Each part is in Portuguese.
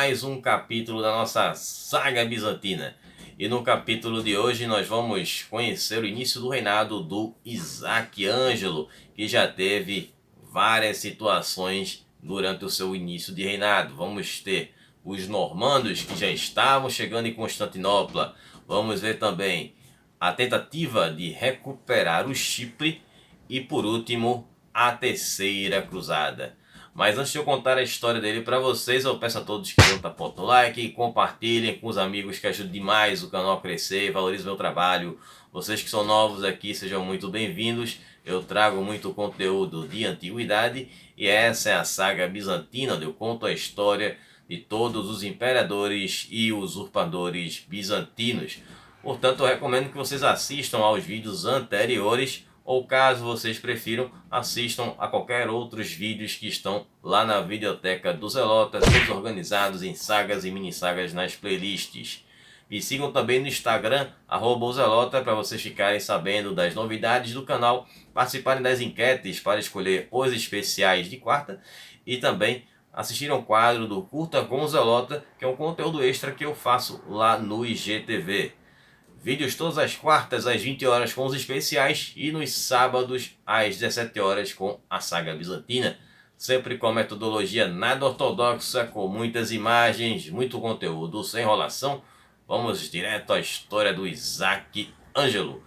mais um capítulo da nossa saga bizantina. E no capítulo de hoje nós vamos conhecer o início do reinado do Isaac Ângelo, que já teve várias situações durante o seu início de reinado. Vamos ter os normandos que já estavam chegando em Constantinopla. Vamos ver também a tentativa de recuperar o Chipre e, por último, a Terceira Cruzada. Mas antes de eu contar a história dele para vocês, eu peço a todos que botem o like e compartilhem com os amigos, que ajuda demais o canal a crescer e valoriza o meu trabalho. Vocês que são novos aqui, sejam muito bem-vindos. Eu trago muito conteúdo de antiguidade e essa é a saga bizantina, onde eu conto a história de todos os imperadores e usurpadores bizantinos. Portanto, eu recomendo que vocês assistam aos vídeos anteriores, ou caso vocês prefiram, assistam a qualquer outros vídeos que estão lá na videoteca do Zelota, todos organizados em sagas e mini sagas nas playlists. E sigam também no Instagram, @Zelota, para vocês ficarem sabendo das novidades do canal, participarem das enquetes para escolher os especiais de quarta e também assistir ao quadro do Curta com o Zelota, que é um conteúdo extra que eu faço lá no IGTV. Vídeos todas as quartas às 20 horas com os especiais e nos sábados às 17 horas com a saga bizantina. Sempre com a metodologia nada ortodoxa, com muitas imagens, muito conteúdo sem enrolação. Vamos direto à história do Isaac Ângelo.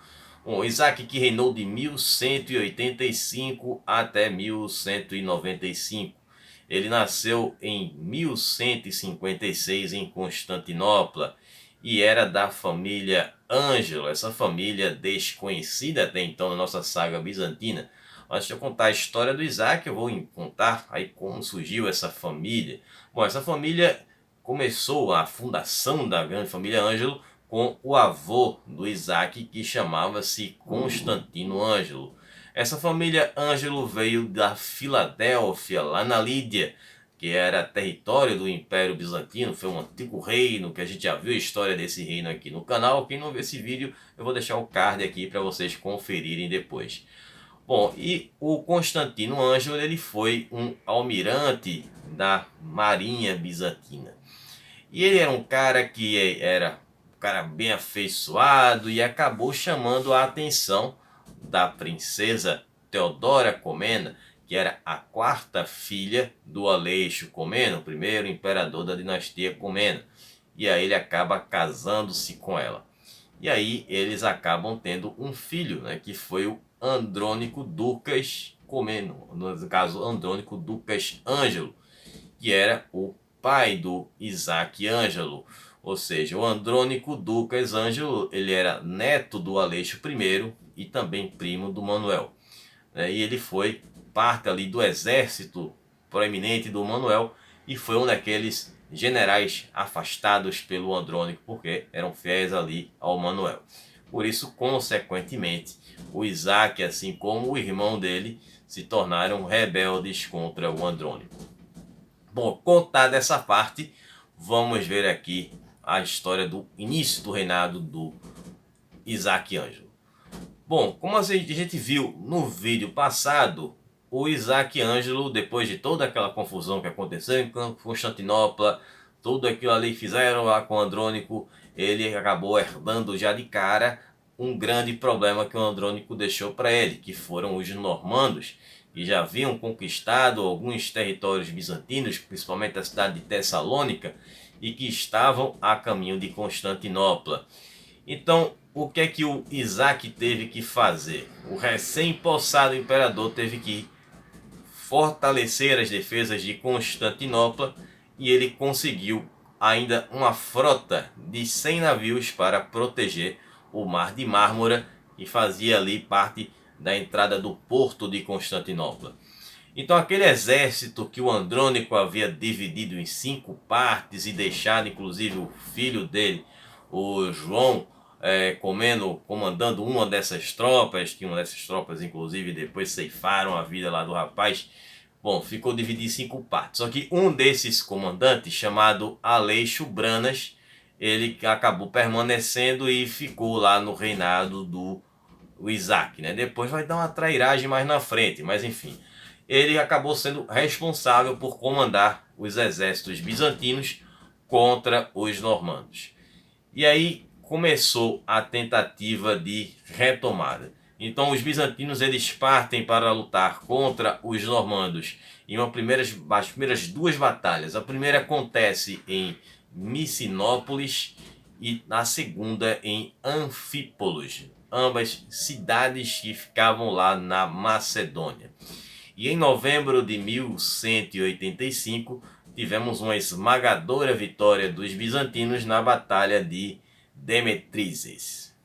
Isaac que reinou de 1185 até 1195. Ele nasceu em 1156 em Constantinopla e era da família Ângelo, essa família desconhecida até então na nossa saga bizantina. Antes de eu contar a história do Isaac, eu vou contar aí como surgiu essa família. Bom, essa família começou a fundação da grande família Ângelo com o avô do Isaac, que chamava-se Constantino Ângelo. Essa família Ângelo veio da Filadélfia, lá na Lídia, que era território do Império Bizantino. Foi um antigo reino, que a gente já viu a história desse reino aqui no canal. Quem não viu esse vídeo, eu vou deixar o card aqui para vocês conferirem depois. Bom, e o Constantino Ângelo, ele foi um almirante da Marinha Bizantina. E ele era um cara que era um cara bem afeiçoado e acabou chamando a atenção da princesa Teodora Comnena, que era a quarta filha do Aleixo Comneno, o primeiro imperador da dinastia Comnena. E aí ele acaba casando-se com ela. E aí eles acabam tendo um filho, né, que foi o Andrônico Ducas Comneno, no caso Andrônico Ducas Ângelo, que era o pai do Isaac Ângelo. Ou seja, o Andrônico Ducas Ângelo, ele era neto do Aleixo I e também primo do Manuel. E ele foi parte ali do exército proeminente do Manuel e foi um daqueles generais afastados pelo Andrônico, porque eram fiéis ali ao Manuel. Por isso, consequentemente, o Isaac, assim como o irmão dele, se tornaram rebeldes contra o Andrônico. Bom, contada essa parte, vamos ver aqui a história do início do reinado do Isaac Ângelo. Bom, como a gente viu no vídeo passado, o Isaac Ângelo, depois de toda aquela confusão que aconteceu em Constantinopla, tudo aquilo ali fizeram lá com o Andrônico, ele acabou herdando já de cara um grande problema que o Andrônico deixou para ele, que foram os normandos, que já haviam conquistado alguns territórios bizantinos, principalmente a cidade de Tessalônica, e que estavam a caminho de Constantinopla. Então, o que é que o Isaac teve que fazer? O recém-possado imperador teve que fortalecer as defesas de Constantinopla e ele conseguiu ainda uma frota de 100 navios para proteger o Mar de Mármara, que fazia ali parte da entrada do porto de Constantinopla. Então aquele exército que o Andrônico havia dividido em 5 partes e deixado inclusive o filho dele, o João, comandando uma dessas tropas, que uma dessas tropas inclusive depois ceifaram a vida lá do rapaz. Bom, ficou dividido em 5 partes. Só que um desses comandantes, chamado Aleixo Branas, ele acabou permanecendo e ficou lá no reinado do Isaac, né? Depois vai dar uma trairagem mais na frente, mas enfim. Ele acabou sendo responsável por comandar os exércitos bizantinos contra os normandos. E aí começou a tentativa de retomada. Então os bizantinos eles partem para lutar contra os normandos em as primeiras duas batalhas. A primeira acontece em Micinópolis e a segunda em Anfípolis, ambas cidades que ficavam lá na Macedônia. E em novembro de 1185 tivemos uma esmagadora vitória dos bizantinos na Batalha de Demetrizes.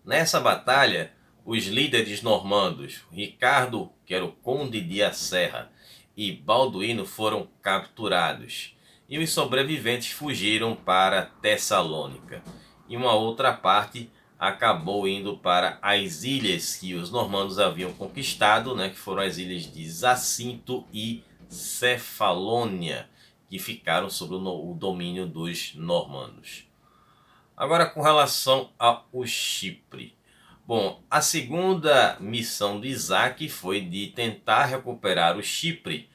Nessa batalha, os líderes normandos, Ricardo, que era o conde de Acerra, e Balduíno foram capturados, e os sobreviventes fugiram para Tessalônica. E uma outra parte acabou indo para as ilhas que os normandos haviam conquistado, que foram as ilhas de Zacinto e Cefalônia, que ficaram sob o domínio dos normandos. Agora, com relação ao Chipre. Bom, a segunda missão de Isaac foi de tentar recuperar o Chipre.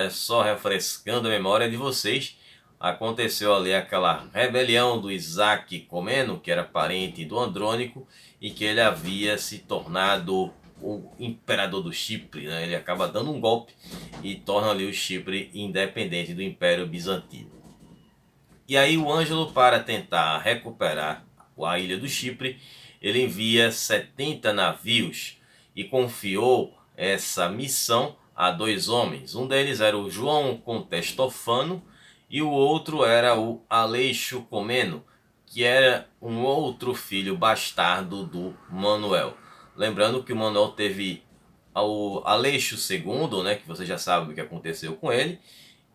Só refrescando a memória de vocês, aconteceu ali aquela rebelião do Isaac Comeno, que era parente do Andrônico, e que ele havia se tornado o imperador do Chipre. Ele acaba dando um golpe e torna ali o Chipre independente do Império Bizantino. E aí o Ângelo, para tentar recuperar a ilha do Chipre, ele envia 70 navios e confiou essa missão a dois homens. Um deles era o João Contestofano e o outro era o Aleixo Comeno, que era um outro filho bastardo do Manuel. Lembrando que o Manuel teve o Aleixo II, que você já sabe o que aconteceu com ele,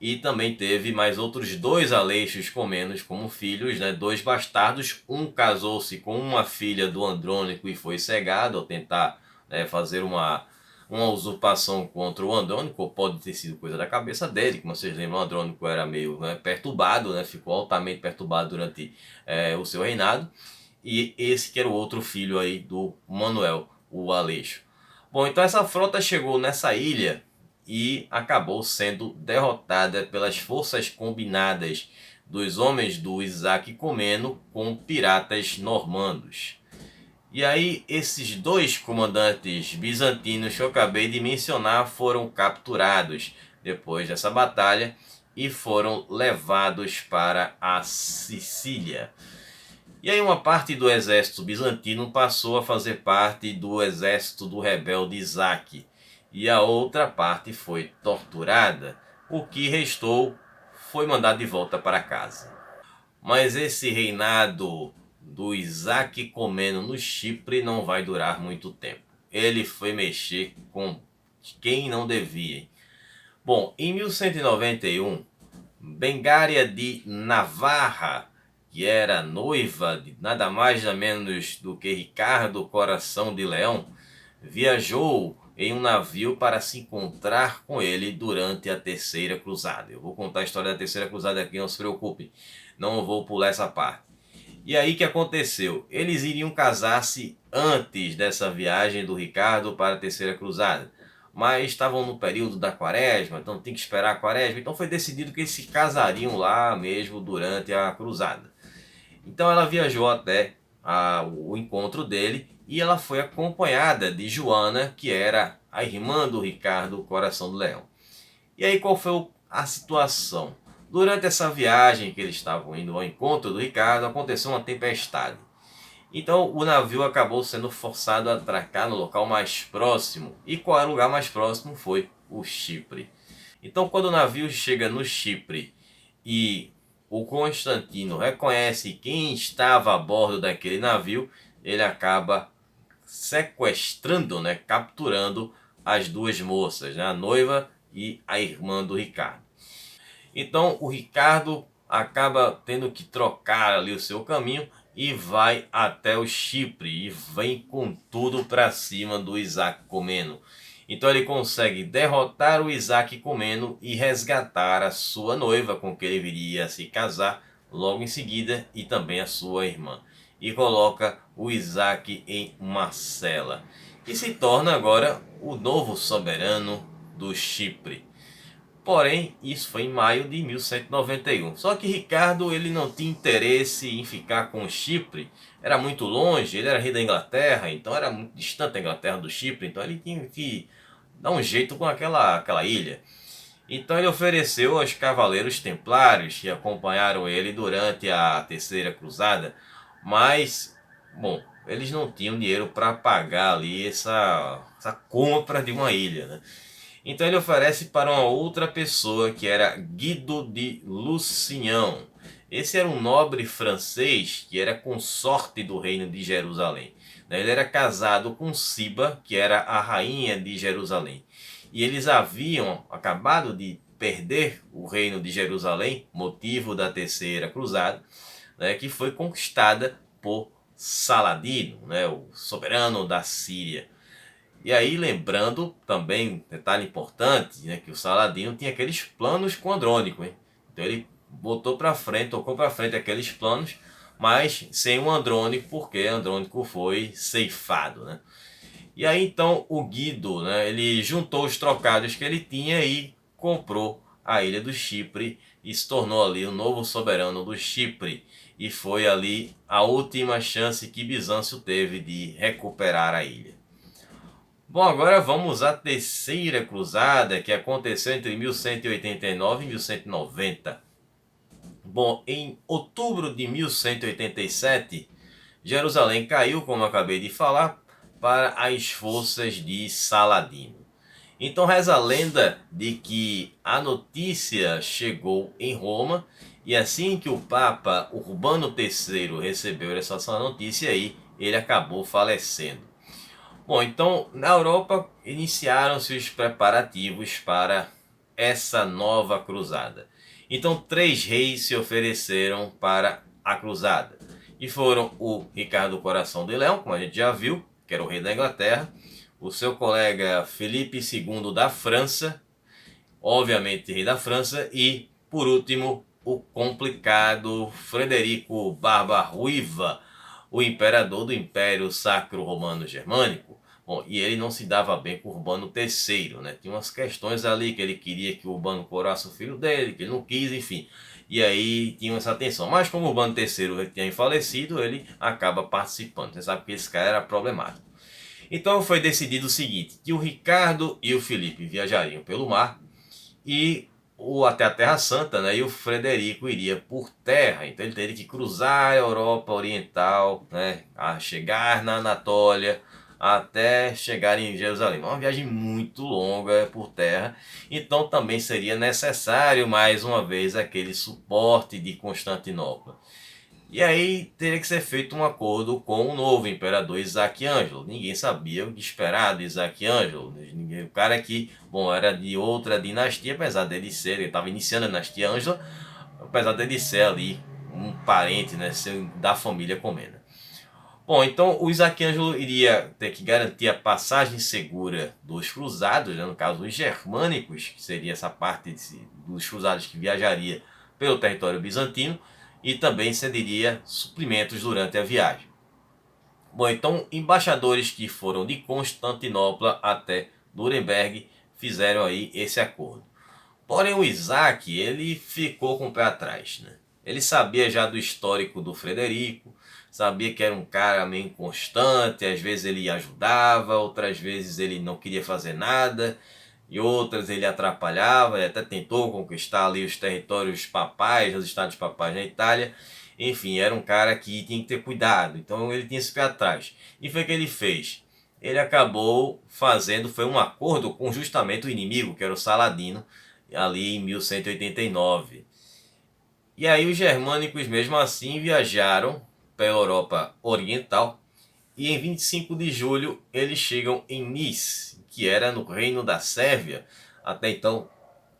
e também teve mais outros dois Aleixos Comenos como filhos, dois bastardos. Um casou-se com uma filha do Andrônico e foi cegado ao tentar fazer uma usurpação contra o Andrônico, ou pode ter sido coisa da cabeça dele. Como vocês lembram, o Andrônico era meio perturbado, ficou altamente perturbado durante o seu reinado. E esse que era o outro filho aí do Manuel, o Aleixo. Bom, então essa frota chegou nessa ilha e acabou sendo derrotada pelas forças combinadas dos homens do Isaac Comeno com piratas normandos. E aí esses dois comandantes bizantinos que eu acabei de mencionar foram capturados depois dessa batalha e foram levados para a Sicília. E aí uma parte do exército bizantino passou a fazer parte do exército do rebelde Isaac, e a outra parte foi torturada. O que restou foi mandado de volta para casa. Mas esse reinado do Isaac Comeno no Chipre não vai durar muito tempo. Ele foi mexer com quem não devia. Bom, em 1191, Bengária de Navarra, que era noiva de nada mais nada menos do que Ricardo Coração de Leão, viajou em um navio para se encontrar com ele durante a Terceira Cruzada. Eu vou contar a história da Terceira Cruzada aqui, não se preocupe, não vou pular essa parte. E aí o que aconteceu? Eles iriam casar-se antes dessa viagem do Ricardo para a Terceira Cruzada, mas estavam no período da quaresma, então tem que esperar a quaresma, então foi decidido que eles se casariam lá mesmo durante a cruzada. Então ela viajou até o encontro dele, e ela foi acompanhada de Joana, que era a irmã do Ricardo Coração do Leão. E aí qual foi a situação? Durante essa viagem que eles estavam indo ao encontro do Ricardo, aconteceu uma tempestade. Então o navio acabou sendo forçado a atracar no local mais próximo. E qual era o lugar mais próximo? Foi o Chipre. Então quando o navio chega no Chipre e o Constantino reconhece quem estava a bordo daquele navio, ele acaba sequestrando, capturando as duas moças, a noiva e a irmã do Ricardo. Então o Ricardo acaba tendo que trocar ali o seu caminho e vai até o Chipre e vem com tudo para cima do Isaac Comeno. Então ele consegue derrotar o Isaac Comeno e resgatar a sua noiva, com quem ele viria a se casar logo em seguida, e também a sua irmã. E coloca o Isaac em uma cela. E se torna agora o novo soberano do Chipre. Porém, isso foi em maio de 1191. Só que Ricardo ele não tinha interesse em ficar com Chipre. Era muito longe, ele era rei da Inglaterra, então era muito distante a Inglaterra do Chipre, então ele tinha que dar um jeito com aquela ilha. Então ele ofereceu aos cavaleiros templários que acompanharam ele durante a Terceira Cruzada, mas, bom, eles não tinham dinheiro para pagar ali essa compra de uma ilha, né? Então ele oferece para uma outra pessoa que era Guido de Lusignan. Esse era um nobre francês que era consorte do reino de Jerusalém. Ele era casado com Siba, que era a rainha de Jerusalém. E eles haviam acabado de perder o reino de Jerusalém, motivo da Terceira Cruzada, que foi conquistada por Saladino, o soberano da Síria. E aí, lembrando também, detalhe importante, que o Saladino tinha aqueles planos com Andrônico. Hein? Então ele botou para frente, tocou para frente aqueles planos, mas sem o Andrônico, porque Andrônico foi ceifado. Né? E aí então o Guido, ele juntou os trocados que ele tinha e comprou a ilha do Chipre e se tornou ali o novo soberano do Chipre. E foi ali a última chance que Bizâncio teve de recuperar a ilha. Bom, agora vamos à Terceira Cruzada, que aconteceu entre 1189 e 1190. Bom, em outubro de 1187, Jerusalém caiu, como eu acabei de falar, para as forças de Saladino. Então reza a lenda de que a notícia chegou em Roma e assim que o Papa Urbano III recebeu essa notícia aí, ele acabou falecendo. Bom, então na Europa iniciaram-se os preparativos para essa nova cruzada. Então 3 reis se ofereceram para a cruzada. E foram o Ricardo Coração de Leão, como a gente já viu, que era o rei da Inglaterra, o seu colega Felipe II da França, obviamente rei da França, e por último o complicado Frederico Barba-Ruiva, o imperador do Império Sacro Romano Germânico. Bom, e ele não se dava bem com Urbano III, Tinha umas questões ali que ele queria que Urbano coroasse o filho dele, que ele não quis, enfim. E aí tinha essa tensão. Mas como Urbano III tinha falecido, ele acaba participando. Você sabe que esse cara era problemático. Então foi decidido o seguinte, que o Ricardo e o Felipe viajariam pelo mar e até a Terra Santa, e o Frederico iria por terra. Então ele teria que cruzar a Europa Oriental, a chegar na Anatólia, até chegar em Jerusalém. Uma viagem muito longa por terra, então também seria necessário mais uma vez aquele suporte de Constantinopla. E aí teria que ser feito um acordo com o novo imperador Isaac Ângelo. Ninguém sabia o que esperar de Isaac Ângelo. O cara que, bom, era de outra dinastia, apesar dele ser, ele estava iniciando a dinastia Ângela, apesar dele ser ali um parente, da família Comnena. Bom, então o Isaac Ângelo iria ter que garantir a passagem segura dos cruzados, no caso os germânicos, que seria essa parte dos cruzados que viajaria pelo território bizantino, e também cederia suprimentos durante a viagem. Bom, então embaixadores que foram de Constantinopla até Nuremberg fizeram aí esse acordo. Porém o Isaac, ele ficou com o pé atrás, Ele sabia já do histórico do Frederico, sabia que era um cara meio inconstante, às vezes ele ajudava, outras vezes ele não queria fazer nada, e outras ele atrapalhava, ele até tentou conquistar ali os territórios papais, os estados papais na Itália. Enfim, era um cara que tinha que ter cuidado, então ele tinha esse pé atrás. E foi o que ele fez. Ele acabou fazendo, foi um acordo com justamente o inimigo, que era o Saladino, ali em 1189. E aí os germânicos mesmo assim viajaram pela Europa Oriental, e em 25 de julho eles chegam em Nice, que era no reino da Sérvia. Até então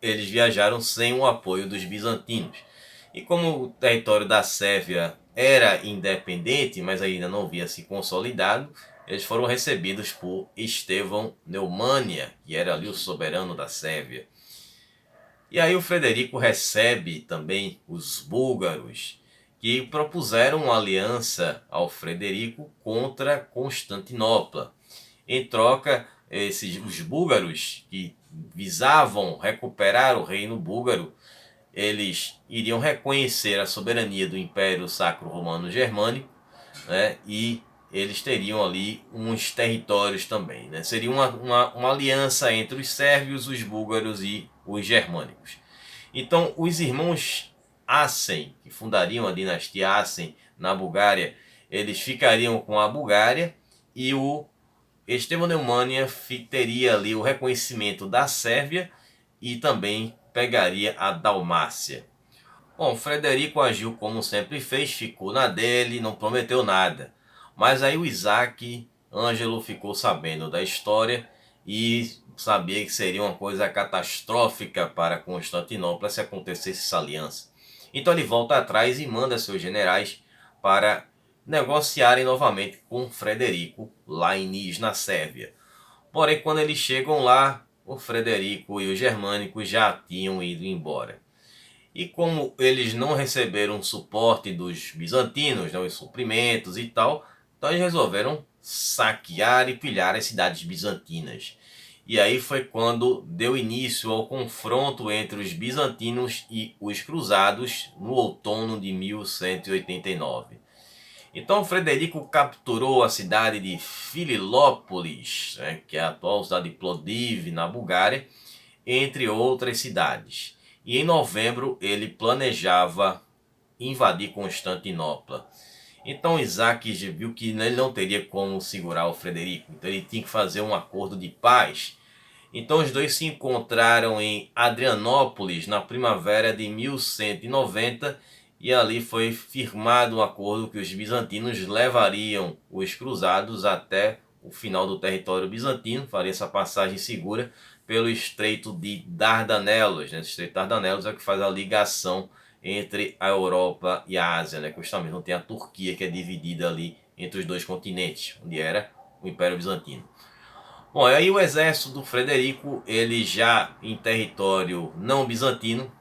eles viajaram sem o apoio dos bizantinos. E como o território da Sérvia era independente, mas ainda não havia se consolidado, eles foram recebidos por Estevão Neumânia, que era ali o soberano da Sérvia. E aí o Frederico recebe também os búlgaros, que propuseram uma aliança ao Frederico contra Constantinopla. Em troca, os búlgaros que visavam recuperar o reino búlgaro, eles iriam reconhecer a soberania do Império Sacro Romano Germânico, né, e eles teriam ali uns territórios também, né? Seria uma aliança entre os sérvios, os búlgaros e os germânicos. Então, os irmãos Asen, que fundariam a dinastia Asen na Bulgária, eles ficariam com a Bulgária, e o Estevão Neumânia teria ali o reconhecimento da Sérvia e também pegaria a Dalmácia. Bom, Frederico agiu como sempre fez, ficou na dele, não prometeu nada. Mas aí o Isaac Ângelo ficou sabendo da história e sabia que seria uma coisa catastrófica para Constantinopla se acontecesse essa aliança. Então ele volta atrás e manda seus generais para negociarem novamente com Frederico lá em Nis, na Sérvia. Porém, quando eles chegam lá, o Frederico e os germânicos já tinham ido embora. E como eles não receberam suporte dos bizantinos, né, os suprimentos e tal, então eles resolveram saquear e pilhar as cidades bizantinas. E aí foi quando deu início ao confronto entre os bizantinos e os cruzados no outono de 1189. Então Frederico capturou a cidade de Fililópolis, né, que é a atual cidade de Plovdiv, na Bulgária, entre outras cidades. E em novembro ele planejava invadir Constantinopla. Então Isaac viu que ele não teria como segurar o Frederico, então ele tinha que fazer um acordo de paz. Então os dois se encontraram em Adrianópolis na primavera de 1190 e ali foi firmado um acordo que os bizantinos levariam os cruzados até o final do território bizantino, faria essa passagem segura pelo Estreito de Dardanelos. Né? Esse Estreito de Dardanelos é o que faz a ligação entre a Europa e a Ásia, né? Justamente não tem a Turquia, que é dividida ali entre os dois continentes, onde era o Império Bizantino. Bom, aí o exército do Frederico, ele já em território não bizantino,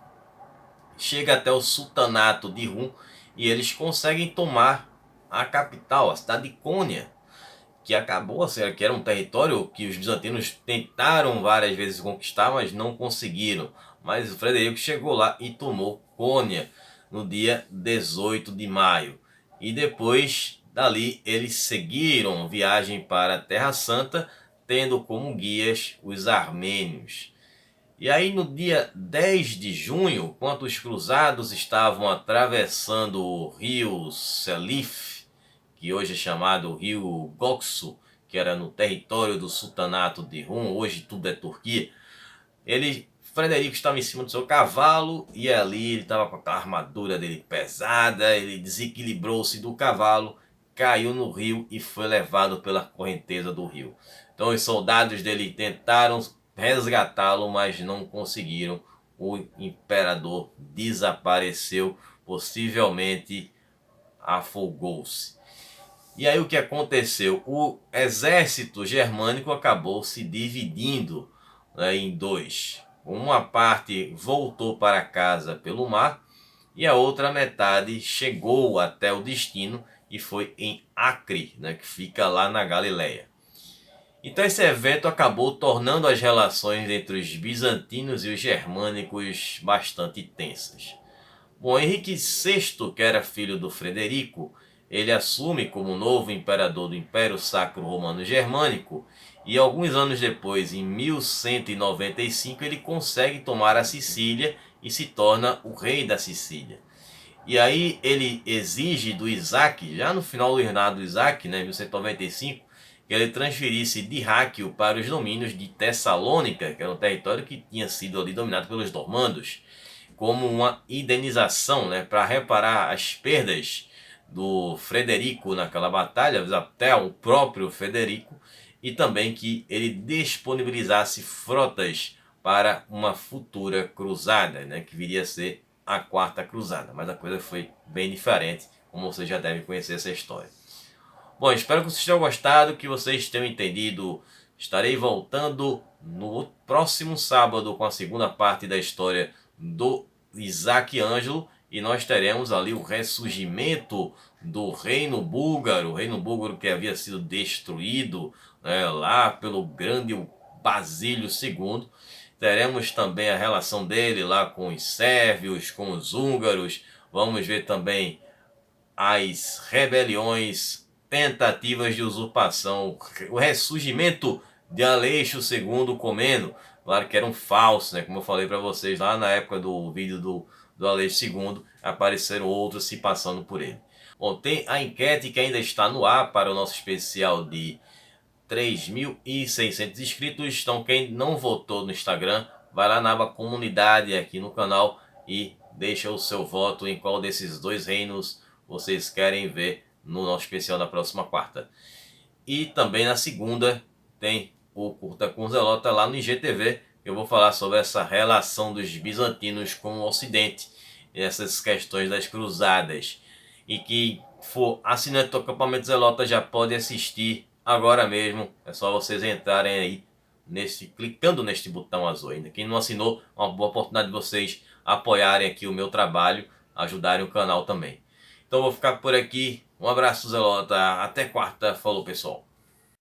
chega até o sultanato de Rum e eles conseguem tomar a capital, a cidade de Cônia, que acabou assim, que era um território que os bizantinos tentaram várias vezes conquistar, mas não conseguiram. Mas o Frederico chegou lá e tomou Cônia no dia 18 de maio. E depois dali eles seguiram viagem para a Terra Santa, tendo como guias os armênios. E aí no dia 10 de junho, quando os cruzados estavam atravessando o rio Selif, que hoje é chamado rio Göksu, que era no território do sultanato de Rum, hoje tudo é Turquia, Frederico estava em cima do seu cavalo e ali ele estava com a armadura dele pesada, ele desequilibrou-se do cavalo, caiu no rio e foi levado pela correnteza do rio. Então os soldados dele tentaram resgatá-lo, mas não conseguiram. O imperador desapareceu, possivelmente afogou-se. E aí o que aconteceu? O exército germânico acabou se dividindo, né, em dois. Uma parte voltou para casa pelo mar e a outra metade chegou até o destino e foi em Acre, né, que fica lá na Galileia. Então esse evento acabou tornando as relações entre os bizantinos e os germânicos bastante tensas. Bom, Henrique VI, que era filho do Frederico, ele assume como novo imperador do Império Sacro Romano Germânico e alguns anos depois, em 1195, ele consegue tomar a Sicília e se torna o rei da Sicília. E aí ele exige do Isaac, já no final do reinado do Isaac, né, 1195, que ele transferisse Dirráquio para os domínios de Tessalônica, que era um território que tinha sido ali dominado pelos normandos, como uma indenização, né, para reparar as perdas do Frederico naquela batalha, até o próprio Frederico, e também que ele disponibilizasse frotas para uma futura cruzada, né, que viria a ser a Quarta Cruzada. Mas a coisa foi bem diferente, como vocês já devem conhecer essa história. Bom, espero que vocês tenham gostado, que vocês tenham entendido. Estarei voltando no próximo sábado com a segunda parte da história do Isaac Ângelo e nós teremos ali o ressurgimento do reino búlgaro que havia sido destruído, né, lá pelo grande Basílio II. Teremos também a relação dele lá com os sérvios, com os húngaros. Vamos ver também as rebeliões, tentativas de usurpação, o ressurgimento de Aleixo II Comneno. Claro que era um falso, né? Como eu falei para vocês lá na época do vídeo do Aleixo II, apareceram outros se passando por ele. Bom, tem a enquete que ainda está no ar para o nosso especial de 3.600 inscritos. Então quem não votou no Instagram, vai lá na aba comunidade aqui no canal e deixa o seu voto em qual desses dois reinos vocês querem ver no nosso especial da próxima quarta. E também na segunda tem o Curta com Zelota lá no IGTV. Eu vou falar sobre essa relação dos bizantinos com o Ocidente e essas questões das cruzadas. E que for assinante do acampamento Zelota já pode assistir agora mesmo. É só vocês entrarem aí clicando neste botão azul ainda. Quem não assinou, uma boa oportunidade de vocês apoiarem aqui o meu trabalho, ajudarem o canal também. Então vou ficar por aqui. Um abraço, Zelota. Até quarta. Falou, pessoal.